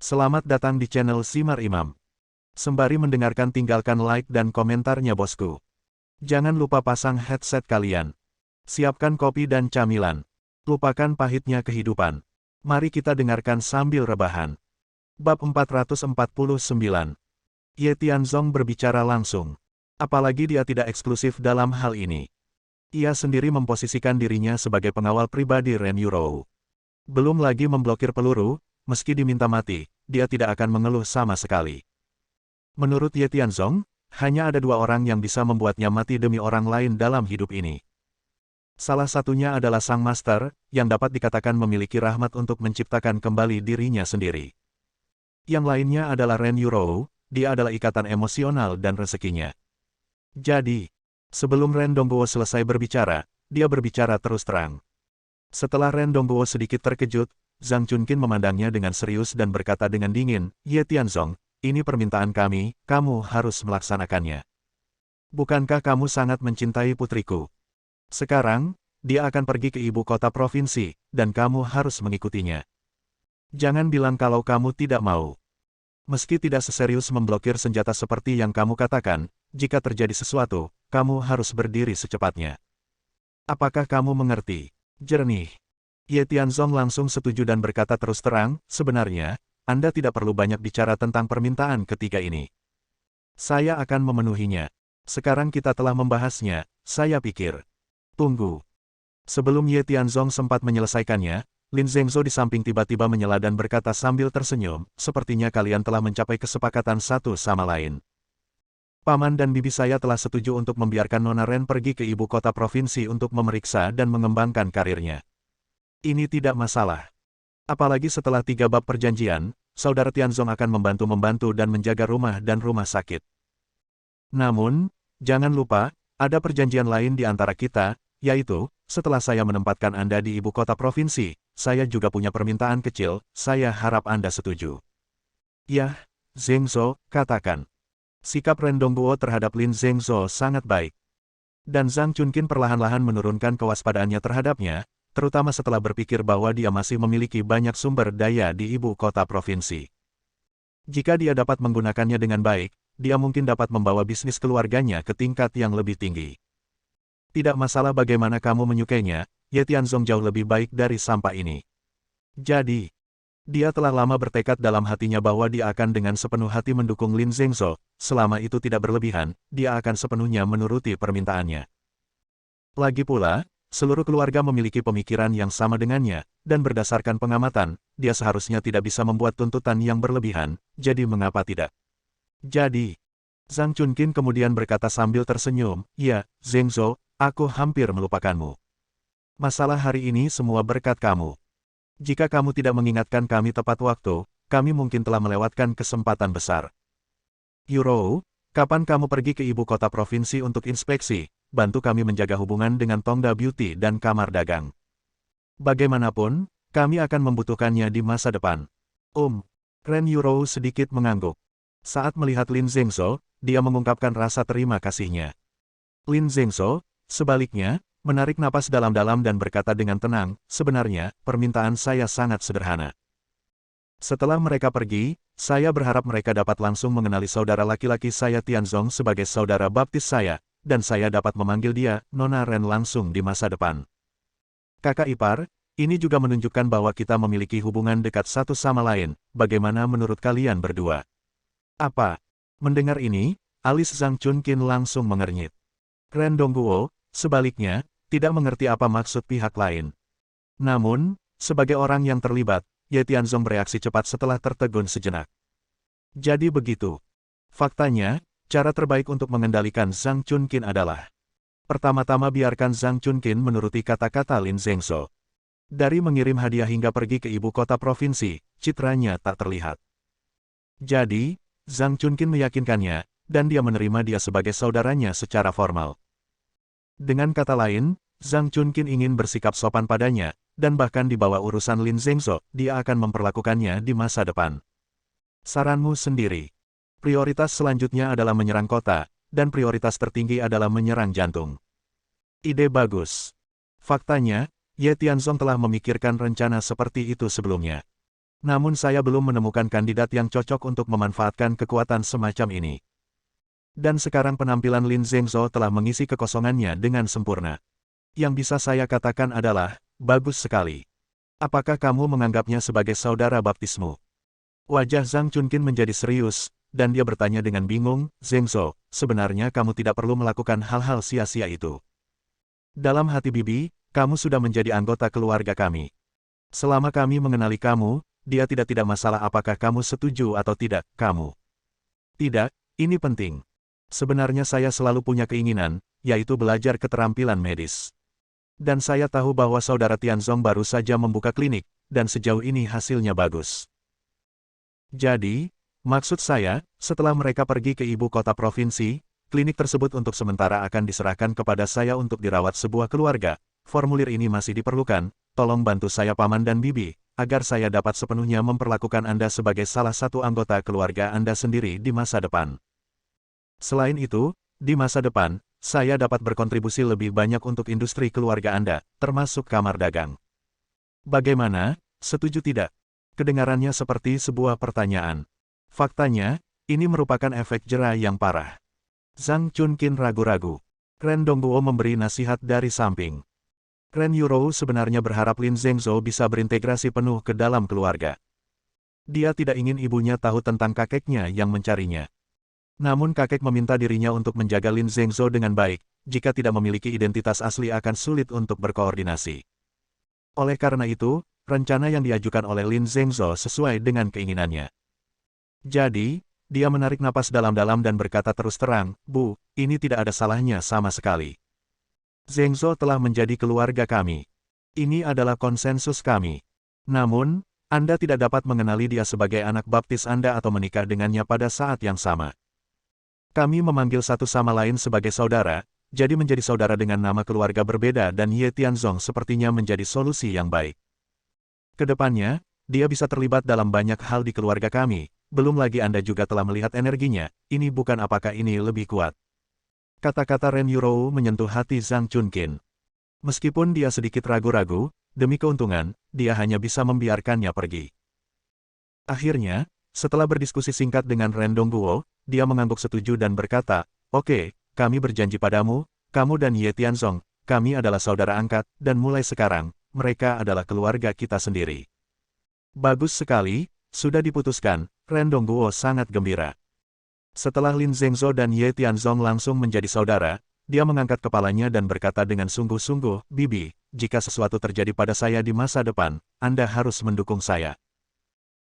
Selamat datang di channel Simar Imam. Sembari mendengarkan tinggalkan like dan komentarnya bosku. Jangan lupa pasang headset kalian. Siapkan kopi dan camilan. Lupakan pahitnya kehidupan. Mari kita dengarkan sambil rebahan. Bab 449. Ye Tianzong berbicara langsung. Apalagi dia tidak eksklusif dalam hal ini. Ia sendiri memposisikan dirinya sebagai pengawal pribadi Ren Yurou. Belum lagi memblokir peluru, meski diminta mati, dia tidak akan mengeluh sama sekali. Menurut Ye Tianzong, hanya ada dua orang yang bisa membuatnya mati demi orang lain dalam hidup ini. Salah satunya adalah Sang Master, yang dapat dikatakan memiliki rahmat untuk menciptakan kembali dirinya sendiri. Yang lainnya adalah Ren Yurou, dia adalah ikatan emosional dan rezekinya. Jadi, sebelum Ren Dongguo selesai berbicara, dia berbicara terus terang. Setelah Ren Dongguo sedikit terkejut, Zhang Chunqin memandangnya dengan serius dan berkata dengan dingin, Ye Tianzong, ini permintaan kami, kamu harus melaksanakannya. Bukankah kamu sangat mencintai putriku? Sekarang, dia akan pergi ke ibu kota provinsi, dan kamu harus mengikutinya. Jangan bilang kalau kamu tidak mau. Meski tidak seserius memblokir senjata seperti yang kamu katakan, jika terjadi sesuatu, kamu harus berdiri secepatnya. Apakah kamu mengerti? Jernih. Ye Tianzong langsung setuju dan berkata terus terang, sebenarnya, Anda tidak perlu banyak bicara tentang permintaan ketiga ini. Saya akan memenuhinya. Sekarang kita telah membahasnya, saya pikir. Tunggu. Sebelum Ye Tianzong sempat menyelesaikannya, Lin Zhengzhou di samping tiba-tiba menyela dan berkata sambil tersenyum, sepertinya kalian telah mencapai kesepakatan satu sama lain. Paman dan bibi saya telah setuju untuk membiarkan Nona Ren pergi ke ibu kota provinsi untuk memeriksa dan mengembangkan karirnya. Ini tidak masalah. Apalagi setelah 3 bab perjanjian, saudara Tianzong akan membantu dan menjaga rumah dan rumah sakit. Namun, jangan lupa, ada perjanjian lain di antara kita, yaitu, setelah saya menempatkan Anda di ibu kota provinsi, saya juga punya permintaan kecil, saya harap Anda setuju. Yah, Zhengzhou, katakan. Sikap Ren Dongguo terhadap Lin Zhengzhou sangat baik. Dan Zhang Chunqin perlahan-lahan menurunkan kewaspadaannya terhadapnya, terutama setelah berpikir bahwa dia masih memiliki banyak sumber daya di ibu kota provinsi. Jika dia dapat menggunakannya dengan baik, dia mungkin dapat membawa bisnis keluarganya ke tingkat yang lebih tinggi. Tidak masalah bagaimana kamu menyukainya, Ye Tianzong jauh lebih baik dari sampah ini. Jadi, dia telah lama bertekad dalam hatinya bahwa dia akan dengan sepenuh hati mendukung Lin Zhengzhou, selama itu tidak berlebihan, dia akan sepenuhnya menuruti permintaannya. Lagi pula, seluruh keluarga memiliki pemikiran yang sama dengannya, dan berdasarkan pengamatan, dia seharusnya tidak bisa membuat tuntutan yang berlebihan, jadi mengapa tidak? Jadi, Zhang Chunqin kemudian berkata sambil tersenyum, ya, Zhengzhou, aku hampir melupakanmu. Masalah hari ini semua berkat kamu. Jika kamu tidak mengingatkan kami tepat waktu, kami mungkin telah melewatkan kesempatan besar. Yurou, kapan kamu pergi ke ibu kota provinsi untuk inspeksi? Bantu kami menjaga hubungan dengan Tongda Beauty dan kamar dagang. Bagaimanapun, kami akan membutuhkannya di masa depan. Ren Yurou sedikit mengangguk. Saat melihat Lin Zhengzhou, dia mengungkapkan rasa terima kasihnya. Lin Zhengzhou, sebaliknya, menarik napas dalam-dalam dan berkata dengan tenang, sebenarnya, permintaan saya sangat sederhana. Setelah mereka pergi, saya berharap mereka dapat langsung mengenali saudara laki-laki saya Tianzong sebagai saudara baptis saya, dan saya dapat memanggil dia, Nona Ren langsung di masa depan. Kakak ipar, ini juga menunjukkan bahwa kita memiliki hubungan dekat satu sama lain, bagaimana menurut kalian berdua? Apa? Mendengar ini, alis Zhang Chunqin langsung mengernyit. Ren Dongguo, sebaliknya, tidak mengerti apa maksud pihak lain. Namun, sebagai orang yang terlibat, Ye Tianzong bereaksi cepat setelah tertegun sejenak. Jadi begitu. Faktanya, cara terbaik untuk mengendalikan Zhang Chunqin adalah pertama-tama biarkan Zhang Chunqin menuruti kata-kata Lin Zhengzhou. Dari mengirim hadiah hingga pergi ke ibu kota provinsi, citranya tak terlihat. Jadi, Zhang Chunqin meyakinkannya, dan dia menerima dia sebagai saudaranya secara formal. Dengan kata lain, Zhang Chunqin ingin bersikap sopan padanya, dan bahkan di bawah urusan Lin Zhengzhou, dia akan memperlakukannya di masa depan. Saranmu sendiri. Prioritas selanjutnya adalah menyerang kota, dan prioritas tertinggi adalah menyerang jantung. Ide bagus. Faktanya, Ye Tianzong telah memikirkan rencana seperti itu sebelumnya. Namun saya belum menemukan kandidat yang cocok untuk memanfaatkan kekuatan semacam ini. Dan sekarang penampilan Lin Zhengzhou telah mengisi kekosongannya dengan sempurna. Yang bisa saya katakan adalah, bagus sekali. Apakah kamu menganggapnya sebagai saudara baptismu? Wajah Zhang Chunqin menjadi serius, dan dia bertanya dengan bingung, Zhengzhou, sebenarnya kamu tidak perlu melakukan hal-hal sia-sia itu. Dalam hati bibi, kamu sudah menjadi anggota keluarga kami. Selama kami mengenali kamu, dia tidak masalah apakah kamu setuju atau tidak, kamu. Tidak, ini penting. Sebenarnya saya selalu punya keinginan, yaitu belajar keterampilan medis. Dan saya tahu bahwa saudara Tianzong baru saja membuka klinik, dan sejauh ini hasilnya bagus. Jadi, maksud saya, setelah mereka pergi ke ibu kota provinsi, klinik tersebut untuk sementara akan diserahkan kepada saya untuk dirawat sebuah keluarga. Formulir ini masih diperlukan, tolong bantu saya paman dan bibi, agar saya dapat sepenuhnya memperlakukan Anda sebagai salah satu anggota keluarga Anda sendiri di masa depan. Selain itu, di masa depan, saya dapat berkontribusi lebih banyak untuk industri keluarga Anda, termasuk kamar dagang. Bagaimana, setuju tidak? Kedengarannya seperti sebuah pertanyaan. Faktanya, ini merupakan efek jera yang parah. Zhang Chunqin ragu-ragu. Ren Dongguo memberi nasihat dari samping. Ren Yurou sebenarnya berharap Lin Zhengzhou bisa berintegrasi penuh ke dalam keluarga. Dia tidak ingin ibunya tahu tentang kakeknya yang mencarinya. Namun kakek meminta dirinya untuk menjaga Lin Zhengzhou dengan baik, jika tidak memiliki identitas asli akan sulit untuk berkoordinasi. Oleh karena itu, rencana yang diajukan oleh Lin Zhengzhou sesuai dengan keinginannya. Jadi, dia menarik napas dalam-dalam dan berkata terus terang, Bu, ini tidak ada salahnya sama sekali. Zhengzhou telah menjadi keluarga kami. Ini adalah konsensus kami. Namun, Anda tidak dapat mengenali dia sebagai anak baptis Anda atau menikah dengannya pada saat yang sama. Kami memanggil satu sama lain sebagai saudara, jadi menjadi saudara dengan nama keluarga berbeda dan Ye Tianzong sepertinya menjadi solusi yang baik. Kedepannya, dia bisa terlibat dalam banyak hal di keluarga kami, belum lagi Anda juga telah melihat energinya, ini bukan apakah ini lebih kuat. Kata-kata Ren Yurou menyentuh hati Zhang Chunqin. Meskipun dia sedikit ragu-ragu, demi keuntungan, dia hanya bisa membiarkannya pergi. Akhirnya, setelah berdiskusi singkat dengan Ren Dongguo, dia mengangguk setuju dan berkata, Oke, kami berjanji padamu, kamu dan Ye Tianzong, kami adalah saudara angkat, dan mulai sekarang, mereka adalah keluarga kita sendiri. Bagus sekali, sudah diputuskan, Ren Dongguo sangat gembira. Setelah Lin Zhengzhou dan Ye Tianzong langsung menjadi saudara, dia mengangkat kepalanya dan berkata dengan sungguh-sungguh, Bibi, jika sesuatu terjadi pada saya di masa depan, Anda harus mendukung saya.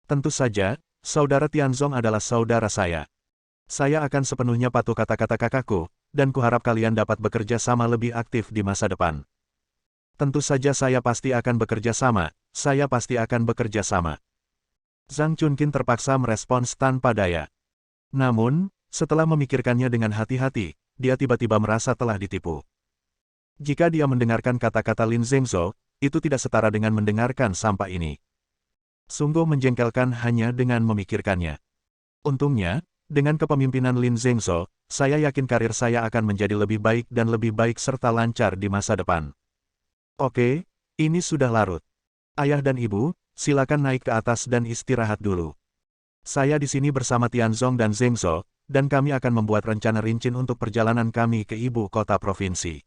Tentu saja, saudara Tianzong adalah saudara saya. Saya akan sepenuhnya patuh kata-kata kakakku, dan kuharap kalian dapat bekerja sama lebih aktif di masa depan. Tentu saja saya pasti akan bekerja sama, saya pasti akan bekerja sama. Zhang Chunqin terpaksa merespons tanpa daya. Namun, setelah memikirkannya dengan hati-hati, dia tiba-tiba merasa telah ditipu. Jika dia mendengarkan kata-kata Lin Zhengzhou, itu tidak setara dengan mendengarkan sampah ini. Sungguh menjengkelkan hanya dengan memikirkannya. Untungnya, dengan kepemimpinan Lin Zhengzhou, saya yakin karir saya akan menjadi lebih baik dan lebih baik serta lancar di masa depan. Oke, ini sudah larut. Ayah dan ibu, silakan naik ke atas dan istirahat dulu. Saya di sini bersama Tianzong dan Zhengzhou, dan kami akan membuat rencana rinci untuk perjalanan kami ke ibu kota provinsi.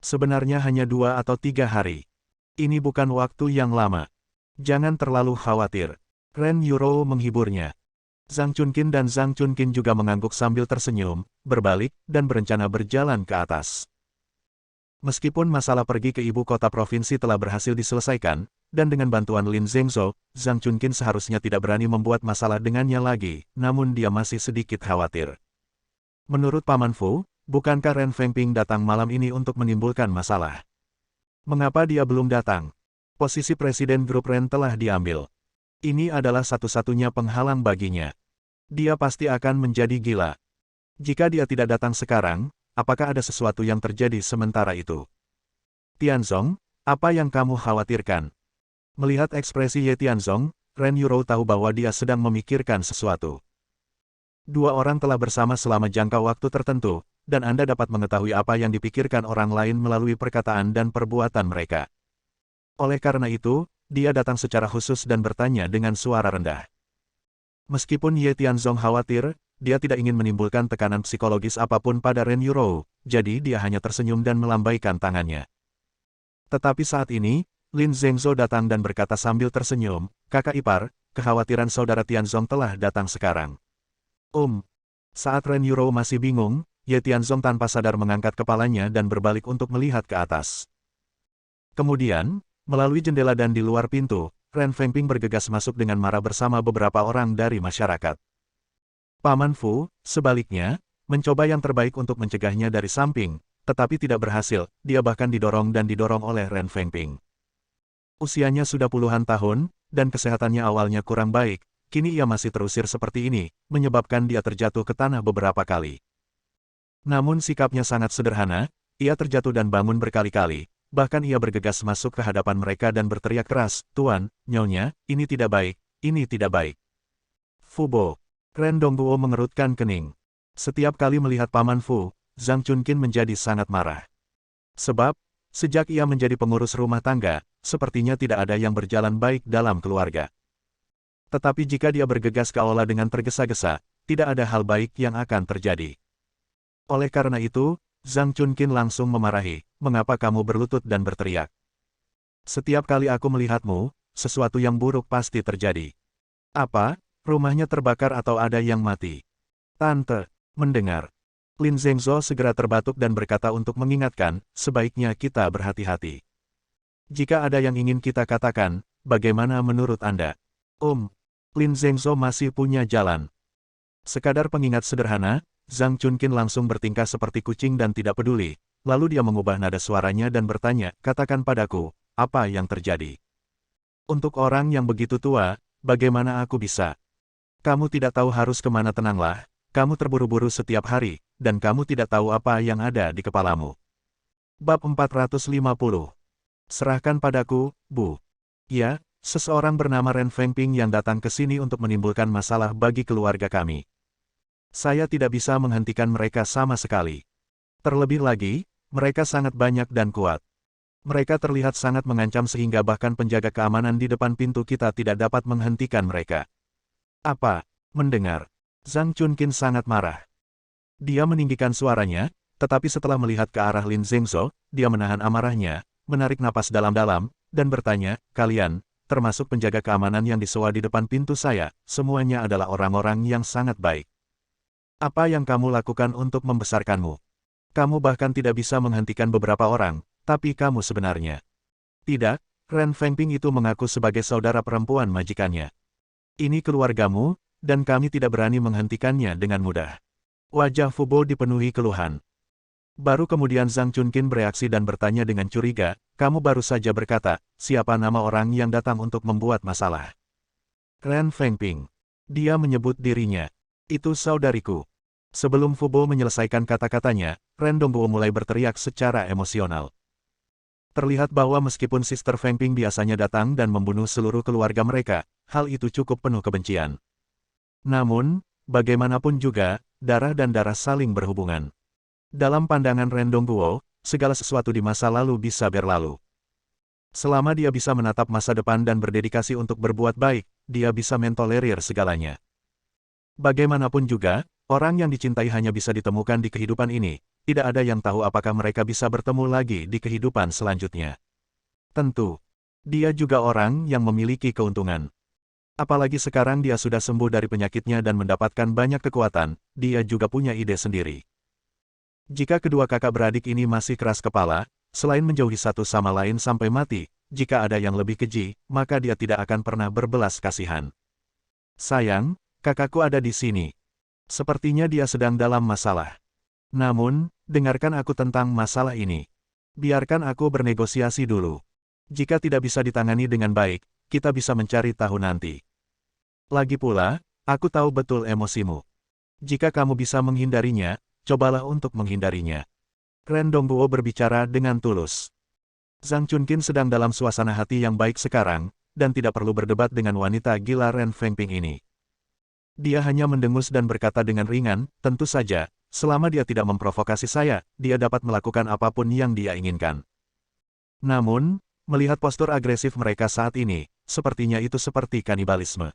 Sebenarnya hanya 2 atau 3 hari. Ini bukan waktu yang lama. Jangan terlalu khawatir. Ren Yurou menghiburnya. Zhang Chunqin dan Zhang Chunqin juga mengangguk sambil tersenyum, berbalik, dan berencana berjalan ke atas. Meskipun masalah pergi ke ibu kota provinsi telah berhasil diselesaikan, dan dengan bantuan Lin Zhengzhou, Zhang Chunqin seharusnya tidak berani membuat masalah dengannya lagi, namun dia masih sedikit khawatir. Menurut Paman Fu, bukankah Ren Fengping datang malam ini untuk menimbulkan masalah? Mengapa dia belum datang? Posisi Presiden Grup Ren telah diambil. Ini adalah satu-satunya penghalang baginya. Dia pasti akan menjadi gila. Jika dia tidak datang sekarang, apakah ada sesuatu yang terjadi sementara itu? Tianzong, apa yang kamu khawatirkan? Melihat ekspresi Ye Tianzong, Ren Yurou tahu bahwa dia sedang memikirkan sesuatu. Dua orang telah bersama selama jangka waktu tertentu, dan Anda dapat mengetahui apa yang dipikirkan orang lain melalui perkataan dan perbuatan mereka. Oleh karena itu, dia datang secara khusus dan bertanya dengan suara rendah. Meskipun Ye Tianzong khawatir, dia tidak ingin menimbulkan tekanan psikologis apapun pada Ren Yurou, jadi dia hanya tersenyum dan melambaikan tangannya. Tetapi saat ini, Lin Zhengzhou datang dan berkata sambil tersenyum, "Kakak ipar, kekhawatiran saudara Tianzong telah datang sekarang." Saat Ren Yurou masih bingung, Ye Tianzong tanpa sadar mengangkat kepalanya dan berbalik untuk melihat ke atas. Kemudian, melalui jendela dan di luar pintu, Ren Fengping bergegas masuk dengan marah bersama beberapa orang dari masyarakat. Paman Fu, sebaliknya, mencoba yang terbaik untuk mencegahnya dari samping, tetapi tidak berhasil, dia bahkan didorong dan didorong oleh Ren Fengping. Usianya sudah puluhan tahun, dan kesehatannya awalnya kurang baik, kini ia masih terusir seperti ini, menyebabkan dia terjatuh ke tanah beberapa kali. Namun sikapnya sangat sederhana, ia terjatuh dan bangun berkali-kali. Bahkan ia bergegas masuk ke hadapan mereka dan berteriak keras, "Tuan, Nyonya, ini tidak baik, ini tidak baik." Fubo. Ren Dongguo mengerutkan kening. Setiap kali melihat Paman Fu, Zhang Chunqin menjadi sangat marah. Sebab, sejak ia menjadi pengurus rumah tangga, sepertinya tidak ada yang berjalan baik dalam keluarga. Tetapi jika dia bergegas ke aula dengan tergesa-gesa, tidak ada hal baik yang akan terjadi. Oleh karena itu, Zhang Chunqin langsung memarahi, "Mengapa kamu berlutut dan berteriak? Setiap kali aku melihatmu, sesuatu yang buruk pasti terjadi. Apa, rumahnya terbakar atau ada yang mati?" Tante, mendengar. Lin Zhengzhou segera terbatuk dan berkata untuk mengingatkan, "Sebaiknya kita berhati-hati. Jika ada yang ingin kita katakan, bagaimana menurut Anda?" Lin Zhengzhou masih punya jalan. Sekadar pengingat sederhana, Zhang Chunqin langsung bertingkah seperti kucing dan tidak peduli, lalu dia mengubah nada suaranya dan bertanya, "Katakan padaku, apa yang terjadi? Untuk orang yang begitu tua, bagaimana aku bisa? Kamu tidak tahu harus kemana, tenanglah, kamu terburu-buru setiap hari, dan kamu tidak tahu apa yang ada di kepalamu." Bab 450. Serahkan padaku, Bu. Ya, seseorang bernama Ren Fengping yang datang ke sini untuk menimbulkan masalah bagi keluarga kami. Saya tidak bisa menghentikan mereka sama sekali. Terlebih lagi, mereka sangat banyak dan kuat. Mereka terlihat sangat mengancam sehingga bahkan penjaga keamanan di depan pintu kita tidak dapat menghentikan mereka. Apa? Mendengar. Zhang Chunqin sangat marah. Dia meninggikan suaranya, tetapi setelah melihat ke arah Lin Zhengzhou, dia menahan amarahnya, menarik napas dalam-dalam, dan bertanya, "Kalian, termasuk penjaga keamanan yang disewa di depan pintu saya, semuanya adalah orang-orang yang sangat baik. Apa yang kamu lakukan untuk membesarkanmu? Kamu bahkan tidak bisa menghentikan beberapa orang, tapi kamu sebenarnya." "Tidak, Ren Fengping itu mengaku sebagai saudara perempuan majikannya. Ini keluargamu, dan kami tidak berani menghentikannya dengan mudah." Wajah Fubo dipenuhi keluhan. Baru kemudian Zhang Chunqin bereaksi dan bertanya dengan curiga, "Kamu baru saja berkata, siapa nama orang yang datang untuk membuat masalah?" "Ren Fengping." Dia menyebut dirinya. "Itu saudariku." Sebelum Fubo menyelesaikan kata-katanya, Ren Dongguo mulai berteriak secara emosional. Terlihat bahwa meskipun Sister Fengping biasanya datang dan membunuh seluruh keluarga mereka, hal itu cukup penuh kebencian. Namun, bagaimanapun juga, darah dan darah saling berhubungan. Dalam pandangan Ren Dongguo, segala sesuatu di masa lalu bisa berlalu. Selama dia bisa menatap masa depan dan berdedikasi untuk berbuat baik, dia bisa mentolerir segalanya. Bagaimanapun juga, orang yang dicintai hanya bisa ditemukan di kehidupan ini, tidak ada yang tahu apakah mereka bisa bertemu lagi di kehidupan selanjutnya. Tentu, dia juga orang yang memiliki keuntungan. Apalagi sekarang dia sudah sembuh dari penyakitnya dan mendapatkan banyak kekuatan, dia juga punya ide sendiri. Jika kedua kakak beradik ini masih keras kepala, selain menjauhi satu sama lain sampai mati, jika ada yang lebih keji, maka dia tidak akan pernah berbelas kasihan. "Sayang, kakakku ada di sini. Sepertinya dia sedang dalam masalah. Namun, dengarkan aku tentang masalah ini. Biarkan aku bernegosiasi dulu. Jika tidak bisa ditangani dengan baik, kita bisa mencari tahu nanti. Lagi pula, aku tahu betul emosimu. Jika kamu bisa menghindarinya, cobalah untuk menghindarinya." Ren Dongguo berbicara dengan tulus. Zhang Chunqin sedang dalam suasana hati yang baik sekarang, dan tidak perlu berdebat dengan wanita gila Ren Fengping ini. Dia hanya mendengus dan berkata dengan ringan, "Tentu saja, selama dia tidak memprovokasi saya, dia dapat melakukan apapun yang dia inginkan. Namun, Melihat postur agresif mereka saat ini, sepertinya itu seperti kanibalisme.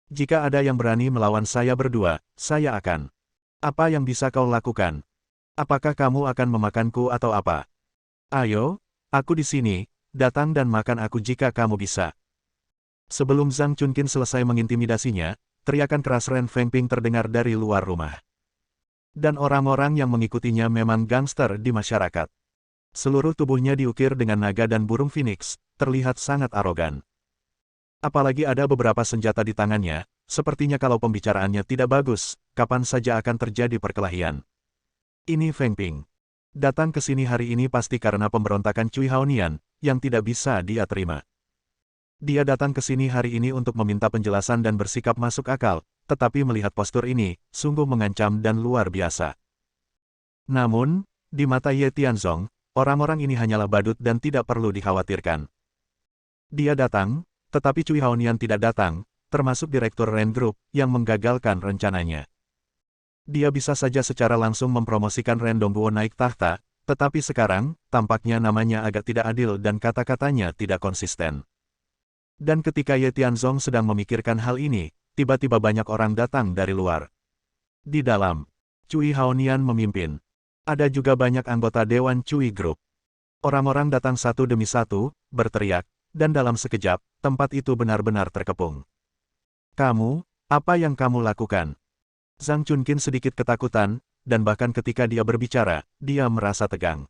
Jika ada yang berani melawan saya berdua, saya akan. Apa yang bisa kau lakukan? Apakah kamu akan memakanku atau apa? Ayo, aku di sini, datang dan makan aku jika kamu bisa. Sebelum Zhang Chunkin selesai mengintimidasinya, teriakan keras Ren Fengping terdengar dari luar rumah. Dan orang-orang yang mengikutinya memang gangster di masyarakat. Seluruh tubuhnya diukir dengan naga dan burung phoenix, terlihat sangat arogan. Apalagi ada beberapa senjata di tangannya, sepertinya kalau pembicaraannya tidak bagus, kapan saja akan terjadi perkelahian. Ini Feng Ping. Datang ke sini hari ini pasti karena pemberontakan Cui Haonian, yang tidak bisa dia terima. Dia datang ke sini hari ini untuk meminta penjelasan dan bersikap masuk akal, tetapi melihat postur ini, sungguh mengancam dan luar biasa. Namun, di mata Ye Tianzong, orang-orang ini hanyalah badut dan tidak perlu dikhawatirkan. Dia datang, tetapi Cui Haonian tidak datang, termasuk Direktur Ren Group, yang menggagalkan rencananya. Dia bisa saja secara langsung mempromosikan Ren Dongguo naik tahta, tetapi sekarang, tampaknya namanya agak tidak adil dan kata-katanya tidak konsisten. Dan ketika Ye Tianzong sedang memikirkan hal ini, tiba-tiba banyak orang datang dari luar. Di dalam, Cui Haonian memimpin. Ada juga banyak anggota Dewan Cui Group. Orang-orang datang satu demi satu, berteriak, dan dalam sekejap, tempat itu benar-benar terkepung. Kamu, apa yang kamu lakukan? Zhang Chunkin sedikit ketakutan, dan bahkan ketika dia berbicara, dia merasa tegang.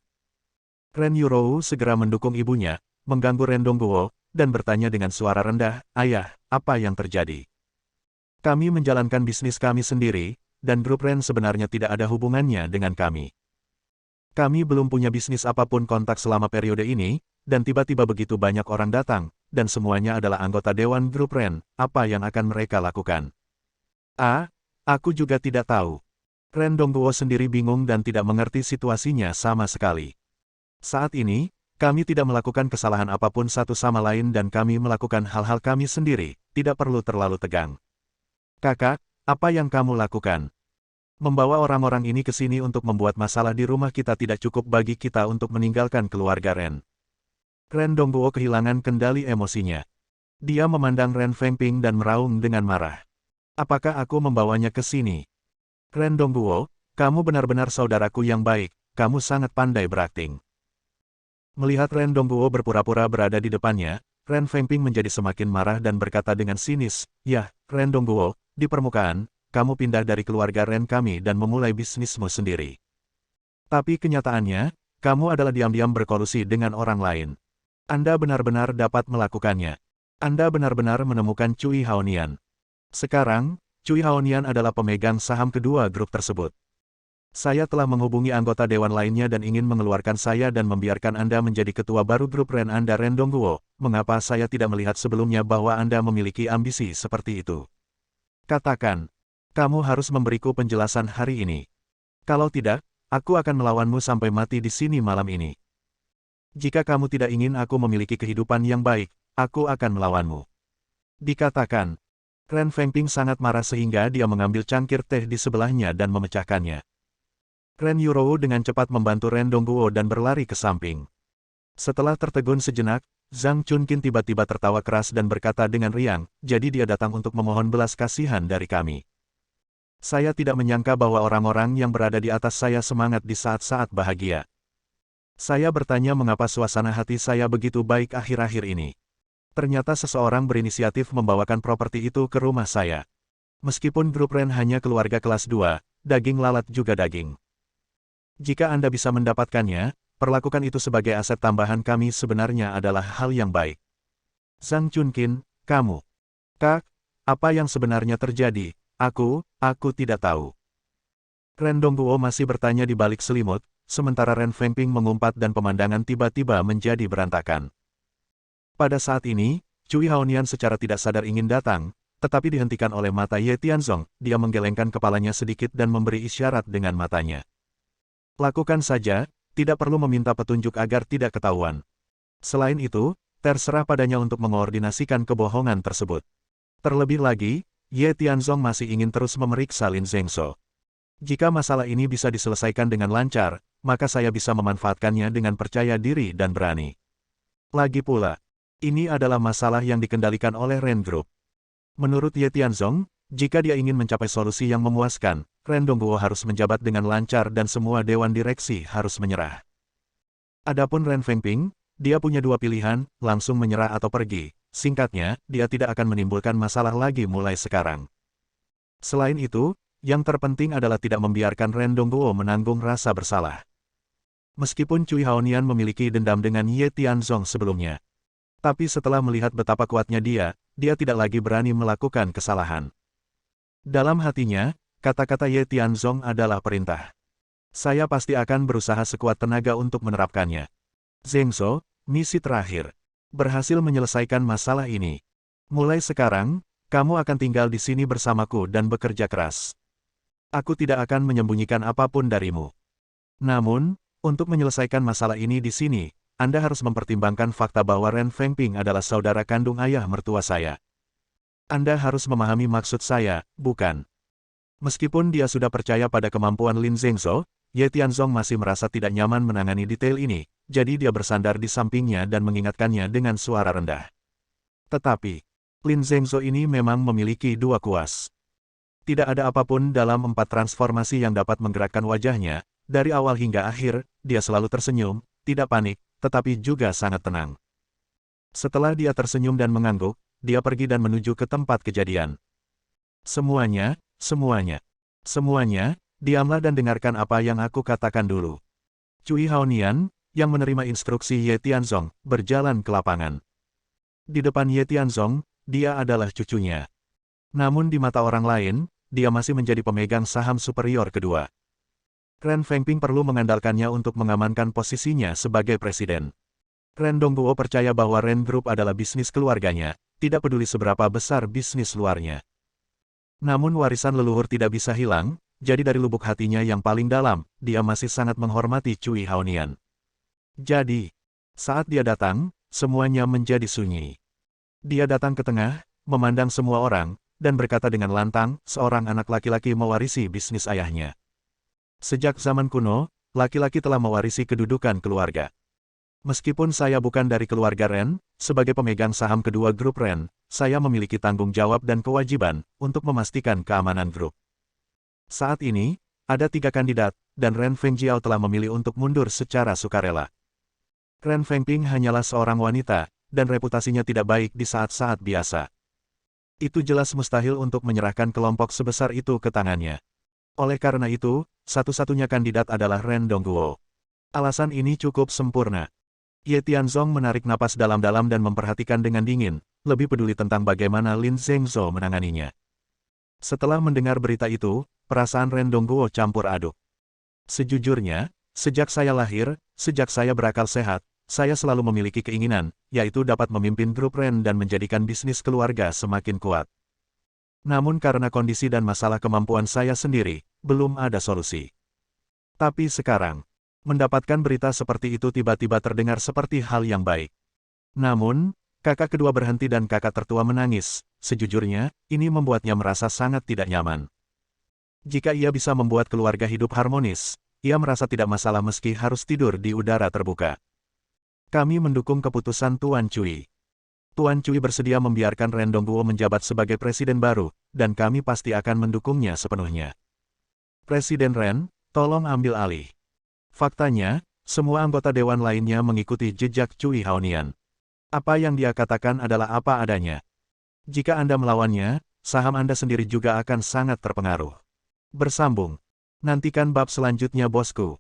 Ren Yurou segera mendukung ibunya, mengganggu Ren Dongguo, dan bertanya dengan suara rendah, "Ayah, apa yang terjadi?" Kami menjalankan bisnis kami sendiri, dan grup Ren sebenarnya tidak ada hubungannya dengan kami. Kami belum punya bisnis apapun kontak selama periode ini, dan tiba-tiba begitu banyak orang datang, dan semuanya adalah anggota Dewan Grup Ren, apa yang akan mereka lakukan? Aku juga tidak tahu. Ren Dongguo sendiri bingung dan tidak mengerti situasinya sama sekali. Saat ini, kami tidak melakukan kesalahan apapun satu sama lain dan kami melakukan hal-hal kami sendiri, tidak perlu terlalu tegang. Kakak, apa yang kamu lakukan? Membawa orang-orang ini ke sini untuk membuat masalah di rumah kita tidak cukup bagi kita untuk meninggalkan keluarga Ren. Ren Dongguo kehilangan kendali emosinya. Dia memandang Ren Fengping dan meraung dengan marah. Apakah aku membawanya ke sini? Ren Dongguo, kamu benar-benar saudaraku yang baik, kamu sangat pandai berakting. Melihat Ren Dongguo berpura-pura berada di depannya, Ren Fengping menjadi semakin marah dan berkata dengan sinis, "Yah, Ren Dongguo, di permukaan, kamu pindah dari keluarga Ren kami dan memulai bisnismu sendiri. Tapi kenyataannya, kamu adalah diam-diam berkolusi dengan orang lain. Anda benar-benar dapat melakukannya. Anda benar-benar menemukan Cui Haonian. Sekarang, Cui Haonian adalah pemegang saham kedua grup tersebut. Saya telah menghubungi anggota dewan lainnya dan ingin mengeluarkan saya dan membiarkan Anda menjadi ketua baru grup Ren Anda Ren Dongguo. Mengapa saya tidak melihat sebelumnya bahwa Anda memiliki ambisi seperti itu? Katakan, kamu harus memberiku penjelasan hari ini. Kalau tidak, aku akan melawanmu sampai mati di sini malam ini. Jika kamu tidak ingin aku memiliki kehidupan yang baik, aku akan melawanmu." Dikatakan. Ren Fengping sangat marah sehingga dia mengambil cangkir teh di sebelahnya dan memecahkannya. Ren Yurou dengan cepat membantu Ren Dongguo dan berlari ke samping. Setelah tertegun sejenak, Zhang Chunkin tiba-tiba tertawa keras dan berkata dengan riang, "Jadi dia datang untuk memohon belas kasihan dari kami. Saya tidak menyangka bahwa orang-orang yang berada di atas saya semangat di saat-saat bahagia. Saya bertanya mengapa suasana hati saya begitu baik akhir-akhir ini. Ternyata seseorang berinisiatif membawakan properti itu ke rumah saya. Meskipun grup Ren hanya keluarga kelas 2, daging lalat juga daging. Jika Anda bisa mendapatkannya, perlakukan itu sebagai aset tambahan kami sebenarnya adalah hal yang baik." Zhang Chunkin, kamu. Kak, apa yang sebenarnya terjadi? Aku tidak tahu. Ren Dongguo masih bertanya di balik selimut, sementara Ren Fengping mengumpat dan pemandangan tiba-tiba menjadi berantakan. Pada saat ini, Cui Haonian secara tidak sadar ingin datang, tetapi dihentikan oleh mata Ye Tianzong, dia menggelengkan kepalanya sedikit dan memberi isyarat dengan matanya. "Lakukan saja, tidak perlu meminta petunjuk agar tidak ketahuan. Selain itu, terserah padanya untuk mengoordinasikan kebohongan tersebut." Terlebih lagi, Ye Tianzong masih ingin terus memeriksa Lin Zhengzhou. "Jika masalah ini bisa diselesaikan dengan lancar, maka saya bisa memanfaatkannya dengan percaya diri dan berani." Lagi pula, ini adalah masalah yang dikendalikan oleh Ren Group. Menurut Ye Tianzong, jika dia ingin mencapai solusi yang memuaskan, Ren Dongguo harus menjabat dengan lancar dan semua dewan direksi harus menyerah. Adapun Ren Fengping, dia punya dua pilihan, langsung menyerah atau pergi. Singkatnya, dia tidak akan menimbulkan masalah lagi mulai sekarang. Selain itu, yang terpenting adalah tidak membiarkan Ren Dongguo menanggung rasa bersalah. Meskipun Cui Haonian memiliki dendam dengan Ye Tianzong sebelumnya, tapi setelah melihat betapa kuatnya dia tidak lagi berani melakukan kesalahan. Dalam hatinya, kata-kata Ye Tianzong adalah perintah. Saya pasti akan berusaha sekuat tenaga untuk menerapkannya. Zheng Zhou, misi terakhir. Berhasil menyelesaikan masalah ini. Mulai sekarang, kamu akan tinggal di sini bersamaku dan bekerja keras. Aku tidak akan menyembunyikan apapun darimu. Namun, untuk menyelesaikan masalah ini di sini, Anda harus mempertimbangkan fakta bahwa Ren Fengping adalah saudara kandung ayah mertua saya. Anda harus memahami maksud saya, bukan? Meskipun dia sudah percaya pada kemampuan Lin Zhengzhou, Ye Tianzong masih merasa tidak nyaman menangani detail ini, jadi dia bersandar di sampingnya dan mengingatkannya dengan suara rendah. Tetapi, Lin Zhengzhou ini memang memiliki dua kuas. Tidak ada apapun dalam 4 transformasi yang dapat menggerakkan wajahnya, dari awal hingga akhir, dia selalu tersenyum, tidak panik, tetapi juga sangat tenang. Setelah dia tersenyum dan mengangguk, dia pergi dan menuju ke tempat kejadian. Semuanya, diamlah dan dengarkan apa yang aku katakan dulu. Cui Haonian, yang menerima instruksi Ye Tianzong, berjalan ke lapangan. Di depan Ye Tianzong, dia adalah cucunya. Namun di mata orang lain, dia masih menjadi pemegang saham superior kedua. Ren Fengping perlu mengandalkannya untuk mengamankan posisinya sebagai presiden. Ren Dongguo percaya bahwa Ren Group adalah bisnis keluarganya, tidak peduli seberapa besar bisnis luarnya. Namun warisan leluhur tidak bisa hilang, jadi dari lubuk hatinya yang paling dalam, dia masih sangat menghormati Cui Haonian. Jadi, saat dia datang, semuanya menjadi sunyi. Dia datang ke tengah, memandang semua orang, dan berkata dengan lantang, seorang anak laki-laki mewarisi bisnis ayahnya. Sejak zaman kuno, laki-laki telah mewarisi kedudukan keluarga. Meskipun saya bukan dari keluarga Ren, sebagai pemegang saham kedua grup Ren, saya memiliki tanggung jawab dan kewajiban untuk memastikan keamanan grup. Saat ini, ada 3 kandidat, dan Ren Fengjiao telah memilih untuk mundur secara sukarela. Ren Fengping hanyalah seorang wanita, dan reputasinya tidak baik di saat-saat biasa. Itu jelas mustahil untuk menyerahkan kelompok sebesar itu ke tangannya. Oleh karena itu, satu-satunya kandidat adalah Ren Dongguo. Alasan ini cukup sempurna. Ye Tianzong menarik napas dalam-dalam dan memperhatikan dengan dingin, lebih peduli tentang bagaimana Lin Zhengzhou menanganinya. Setelah mendengar berita itu, perasaan Ren Dongguo campur aduk. Sejujurnya, sejak saya lahir, sejak saya berakal sehat, saya selalu memiliki keinginan, yaitu dapat memimpin grup Ren dan menjadikan bisnis keluarga semakin kuat. Namun karena kondisi dan masalah kemampuan saya sendiri, belum ada solusi. Tapi sekarang, mendapatkan berita seperti itu tiba-tiba terdengar seperti hal yang baik. Namun, kakak kedua berhenti dan kakak tertua menangis. Sejujurnya, ini membuatnya merasa sangat tidak nyaman. Jika ia bisa membuat keluarga hidup harmonis, ia merasa tidak masalah meski harus tidur di udara terbuka. Kami mendukung keputusan Tuan Cui. Tuan Cui bersedia membiarkan Ren Dongguo menjabat sebagai presiden baru, dan kami pasti akan mendukungnya sepenuhnya. Presiden Ren, tolong ambil alih. Faktanya, semua anggota dewan lainnya mengikuti jejak Cui Haonian. Apa yang dia katakan adalah apa adanya. Jika Anda melawannya, saham Anda sendiri juga akan sangat terpengaruh. Bersambung. Nantikan bab selanjutnya bosku.